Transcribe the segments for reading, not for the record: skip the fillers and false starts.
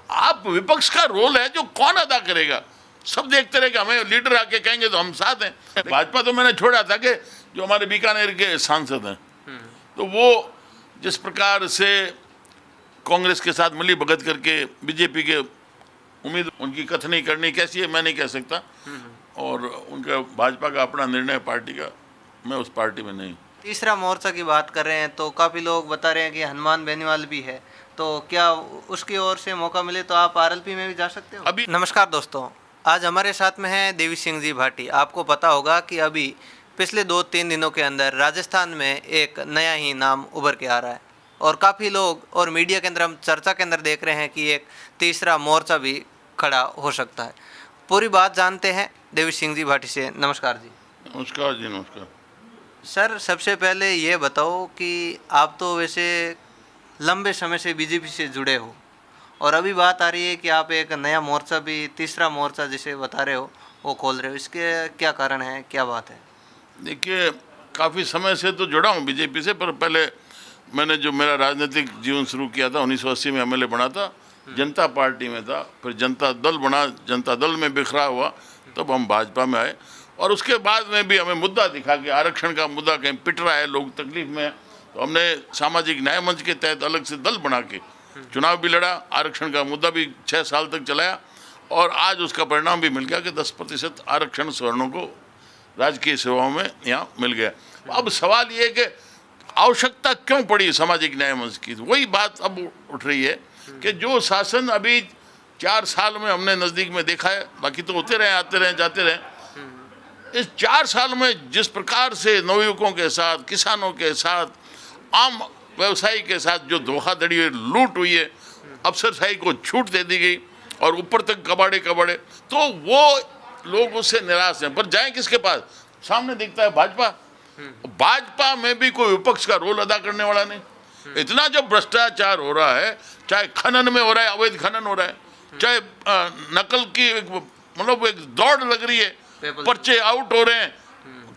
आप विपक्ष का रोल है जो कौन अदा करेगा? सब देखते रहे कि हमें लीडर आके कहेंगे तो हम साथ हैं। भाजपा तो मैंने छोड़ा था कि जो हमारे बीकानेर के सांसद हैं तो वो जिस प्रकार से कांग्रेस के साथ मिली भगत करके बीजेपी के उम्मीद उनकी कथनी करनी कैसी है मैं नहीं कह सकता, और उनका भाजपा का अपना निर्णय पार्टी का, मैं उस पार्टी में नहीं। तीसरा मोर्चा की बात कर रहे हैं तो काफ़ी लोग बता रहे हैं कि हनुमान बेनीवाल भी है, तो क्या उसकी ओर से मौका मिले तो आप आरएलपी में भी जा सकते हो? अभी नमस्कार दोस्तों, आज हमारे साथ में है देवी सिंह जी भाटी। आपको पता होगा कि अभी पिछले 2-3 दिनों के अंदर राजस्थान में एक नया ही नाम उभर के आ रहा है और काफ़ी लोग और मीडिया के अंदर हम चर्चा के अंदर देख रहे हैं कि एक तीसरा मोर्चा भी खड़ा हो सकता है। पूरी बात जानते हैं देवी सिंह जी भाटी से। नमस्कार जी। नमस्कार जी। नमस्कार सर, सबसे पहले ये बताओ कि आप तो वैसे लंबे समय से बीजेपी से जुड़े हो और अभी बात आ रही है कि आप एक नया मोर्चा भी, तीसरा मोर्चा जिसे बता रहे हो, वो खोल रहे हो। इसके क्या कारण है, क्या बात है? देखिए, काफ़ी समय से तो जुड़ा हूँ बीजेपी से, पर पहले मैंने जो मेरा राजनीतिक जीवन शुरू किया था 1980 में एमएलए बना था, जनता पार्टी में था, फिर जनता दल बना, जनता दल में बिखरा हुआ, तब हम भाजपा में आए। और उसके बाद में भी हमें मुद्दा दिखा कि आरक्षण का मुद्दा कहीं पिट रहा है, लोग तकलीफ में, तो हमने सामाजिक न्याय मंच के तहत अलग से दल बना के चुनाव भी लड़ा, आरक्षण का मुद्दा भी 6 साल तक चलाया और आज उसका परिणाम भी मिल गया कि 10% आरक्षण सवर्णों को राजकीय सेवाओं में यहाँ मिल गया। अब सवाल ये है कि आवश्यकता क्यों पड़ी सामाजिक न्याय मंच की? वही बात अब उठ रही है कि जो शासन अभी 4 साल में हमने नज़दीक में देखा है, बाकी तो होते रहे, आते रहे, जाते रहे, इस 4 साल में जिस प्रकार से नवयुवकों के साथ, किसानों के साथ, आम व्यवसायी के साथ जो धोखाधड़ी हुई, लूट हुई है, अफसरशाही को छूट दे दी गई और ऊपर तक कबाड़े, तो वो लोग उससे निराश हैं। पर जाएं किसके पास? सामने दिखता है भाजपा। भाजपा में भी कोई विपक्ष का रोल अदा करने वाला नहीं। इतना जब भ्रष्टाचार हो रहा है, चाहे खनन में हो रहा है, अवैध खनन हो रहा है, चाहे नकल की मतलब एक दौड़ लग रही है, पर्चे आउट हो रहे हैं,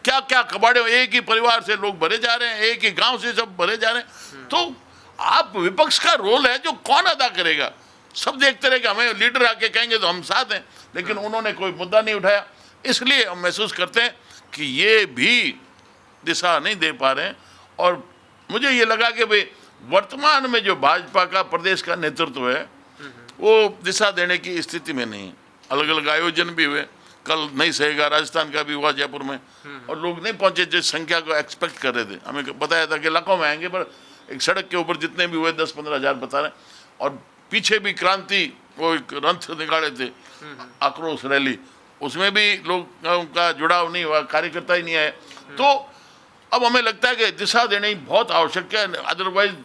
क्या क्या कबाड़े, एक ही परिवार से लोग भरे जा रहे हैं, एक ही गांव से सब भरे जा रहे हैं, तो आप विपक्ष का रोल है जो कौन अदा करेगा? सब देखते रहे कि हमें लीडर आके कहेंगे तो हम साथ हैं, लेकिन उन्होंने कोई मुद्दा नहीं उठाया। इसलिए हम महसूस करते हैं कि ये भी दिशा नहीं दे पा रहे हैं और मुझे ये लगा कि भाई वर्तमान में जो भाजपा का प्रदेश का नेतृत्व है वो दिशा देने की स्थिति में नहीं है। अलग अलग आयोजन भी हुए, कल नहीं सहेगा राजस्थान का भी हुआ जयपुर में, और लोग नहीं पहुंचे जिस संख्या को एक्सपेक्ट कर रहे थे। हमें बताया था कि लाखों में आएंगे, पर एक सड़क के ऊपर जितने भी हुए 10-15 हज़ार बता रहे हैं। और पीछे भी क्रांति, वो एक रंथ निकाले थे, आक्रोश रैली, उसमें भी लोग का जुड़ाव नहीं हुआ, कार्यकर्ता ही नहीं आए। तो अब हमें लगता है कि दिशा देने की बहुत आवश्यक है, अदरवाइज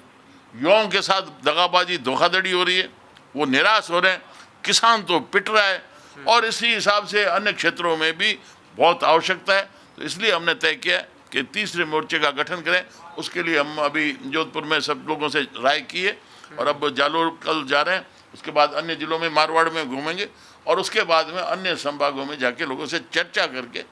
युवाओं के साथ दगाबाजी, धोखाधड़ी हो रही है, वो निराश हो रहे हैं, किसान तो पिट रहा है, और इसी हिसाब से अन्य क्षेत्रों में भी बहुत आवश्यकता है। तो इसलिए हमने तय किया कि तीसरे मोर्चे का गठन करें। उसके लिए हम अभी जोधपुर में सब लोगों से राय की है और अब जालोर कल जा रहे हैं, उसके बाद अन्य जिलों में, मारवाड़ में घूमेंगे और उसके बाद में अन्य संभागों में जाके लोगों से चर्चा करके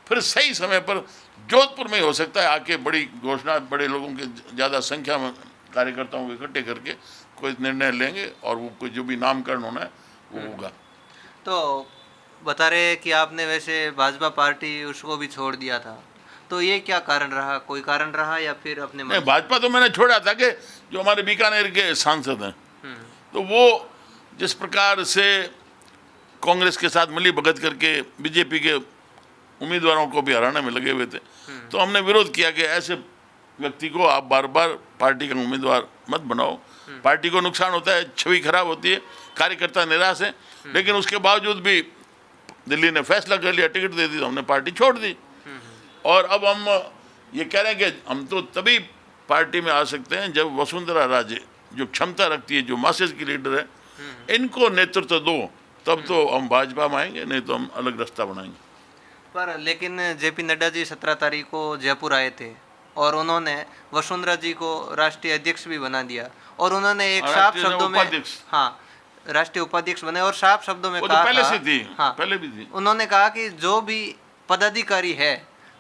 फिर सही समय पर जोधपुर में हो सकता है आके बड़ी घोषणा, बड़े लोगों के ज़्यादा संख्या में कार्यकर्ताओं को इकट्ठे करके कोई निर्णय लेंगे और वो कोई जो भी नामकरण होना है वो होगा। तो बता रहे हैं कि आपने वैसे भाजपा पार्टी उसको भी छोड़ दिया था, तो ये क्या कारण रहा? कोई कारण रहा या फिर अपने नहीं, भाजपा तो मैंने छोड़ा था कि जो हमारे बीकानेर के सांसद हैं तो वो जिस प्रकार से कांग्रेस के साथ मिली भगत करके बीजेपी के उम्मीदवारों को भी हराने में लगे हुए थे, तो हमने विरोध किया कि ऐसे व्यक्ति को आप बार बार पार्टी का उम्मीदवार मत बनाओ, पार्टी को नुकसान होता है, छवि खराब होती है, कार्यकर्ता निराश है। लेकिन उसके बावजूद भी दिल्ली ने फैसला कर लिया, टिकट दे दी, तो हमने पार्टी छोड़ दी। और अब हम ये कह रहे हैं कि हम तो तभी पार्टी में आ सकते हैं जब वसुंधरा राजे जो क्षमता रखती है, जो मासेस की लीडर है, इनको नेतृत्व दो, तब तो हम भाजपा में आएंगे, नहीं तो हम अलग रास्ता बनाएंगे। पर लेकिन जेपी नड्डा जी 17 तारीख को जयपुर आए थे और उन्होंने वसुंधरा जी को राष्ट्रीय अध्यक्ष भी बना दिया और उन्होंने एक साफ शब्दों में, हाँ, राष्ट्रीय उपाध्यक्ष बने और साफ शब्दों में कहा, पहले से थी, हाँ, पहले भी थी, उन्होंने कहा कि जो भी पदाधिकारी है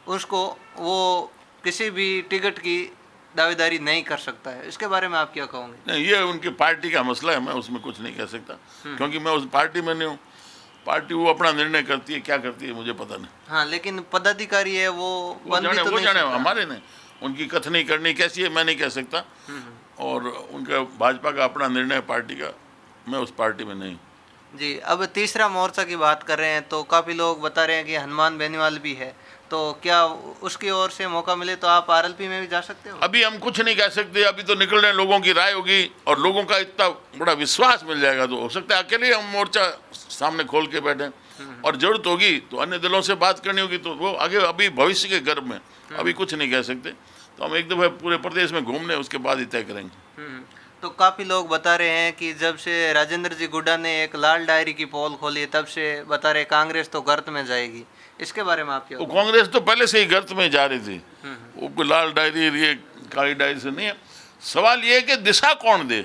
उसको वो किसी भी टिकट की दावेदारी नहीं कर सकता है, इसके बारे में आप क्या कहोगे? नहीं, ये उनकी पार्टी का मसला है, मैं उसमें कुछ नहीं कह सकता क्योंकि मैं उस पार्टी में नहीं हूँ। पार्टी वो अपना निर्णय करती है, क्या करती है मुझे पता नहीं। हाँ, लेकिन पदाधिकारी है वो बन भी तो वो नहीं जाने, सकता। हमारे नहीं, उनकी कथनी करनी कैसी है मैं नहीं कह सकता। और उनका भाजपा का अपना निर्णय पार्टी का, मैं उस पार्टी में नहीं। जी, अब तीसरा मोर्चा की बात कर रहे हैं तो काफ़ी लोग बता रहे हैं कि हनुमान बेनीवाल भी है, तो क्या उसकी ओर से मौका मिले तो आप आरएलपी में भी जा सकते हो? अभी हम कुछ नहीं कह सकते, अभी तो निकल रहे हैं, लोगों की राय होगी और लोगों का इतना बड़ा विश्वास मिल जाएगा तो हो सकता है अकेले हम मोर्चा सामने खोल के बैठे। और जरूरत होगी तो अन्य दलों से बात करनी होगी तो वो आगे, अभी भविष्य के गर्भ में अभी कुछ नहीं कह सकते। तो हम एक दफ़ा पूरे प्रदेश में घूमने उसके बाद ही तय करेंगे। तो काफ़ी लोग बता रहे हैं कि जब से राजेंद्र जी गुड्डा ने एक लाल डायरी की पोल खोली तब से बता रहे कांग्रेस तो गर्त में जाएगी, इसके बारे में आप क्या? तो कांग्रेस तो पहले से ही गर्त में जा रही थी, वो कोई लाल डायरी ये काली डायरी से नहीं है। सवाल ये है कि दिशा कौन दे।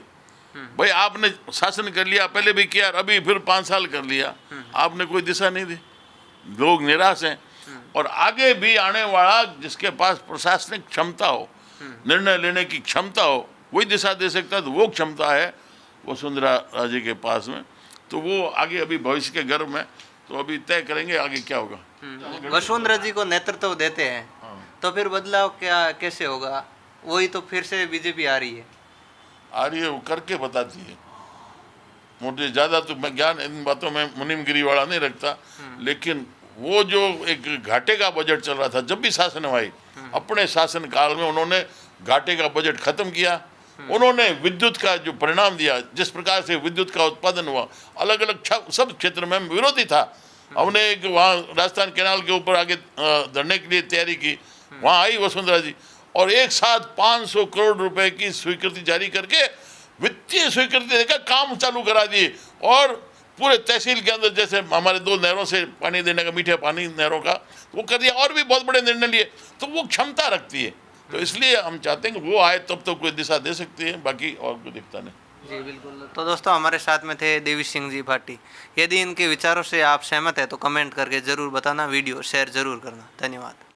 भाई आपने शासन कर लिया, पहले भी किया, अभी फिर 5 साल कर लिया, आपने कोई दिशा नहीं दी, लोग निराश हैं। और आगे भी आने वाला जिसके पास प्रशासनिक क्षमता हो, निर्णय लेने की क्षमता हो, वही दिशा दे सकता है। तो वो क्षमता है वसुंधरा राजे के पास में, तो वो आगे अभी भविष्य के गर्भ में, तो अभी तय करेंगे आगे क्या होगा। वसुंधरा जी को नेतृत्व देते हैं तो फिर बदलाव क्या कैसे होगा? वही तो फिर से बीजेपी आ रही है। आ रही है, वो करके बताती है। मुझे ज़्यादा तो मैं ज्ञान इन बातों में मुनीमगिरी वाला नहीं रखता, लेकिन वो जो एक घाटे का बजट चल रहा था जब भी शासन में आई, अपने शासन काल में उन्होंने घाटे का बजट खत्म किया। उन्होंने विद्युत का जो परिणाम दिया, जिस प्रकार से विद्युत का उत्पादन हुआ, अलग अलग सब क्षेत्र में विरोधी था। हमने एक वहाँ राजस्थान कैनाल के ऊपर आगे धरने के लिए तैयारी की, वहाँ आई वसुंधरा जी और एक साथ 500 करोड़ रुपए की स्वीकृति जारी करके वित्तीय स्वीकृति देकर काम चालू करा दिए। और पूरे तहसील के अंदर जैसे हमारे 2 नहरों से पानी देने का, मीठे पानी नहरों का, वो कर दिया। और भी बहुत बड़े निर्णय लिए, तो वो क्षमता रखती है। तो इसलिए हम चाहते हैं कि वो आए तब तो कोई दिशा दे सकती है, बाकी और कोई दिखता नहीं। जी बिल्कुल। तो दोस्तों हमारे साथ में थे देवी सिंह जी भाटी। यदि इनके विचारों से आप सहमत हैं तो कमेंट करके ज़रूर बताना, वीडियो शेयर ज़रूर करना। धन्यवाद।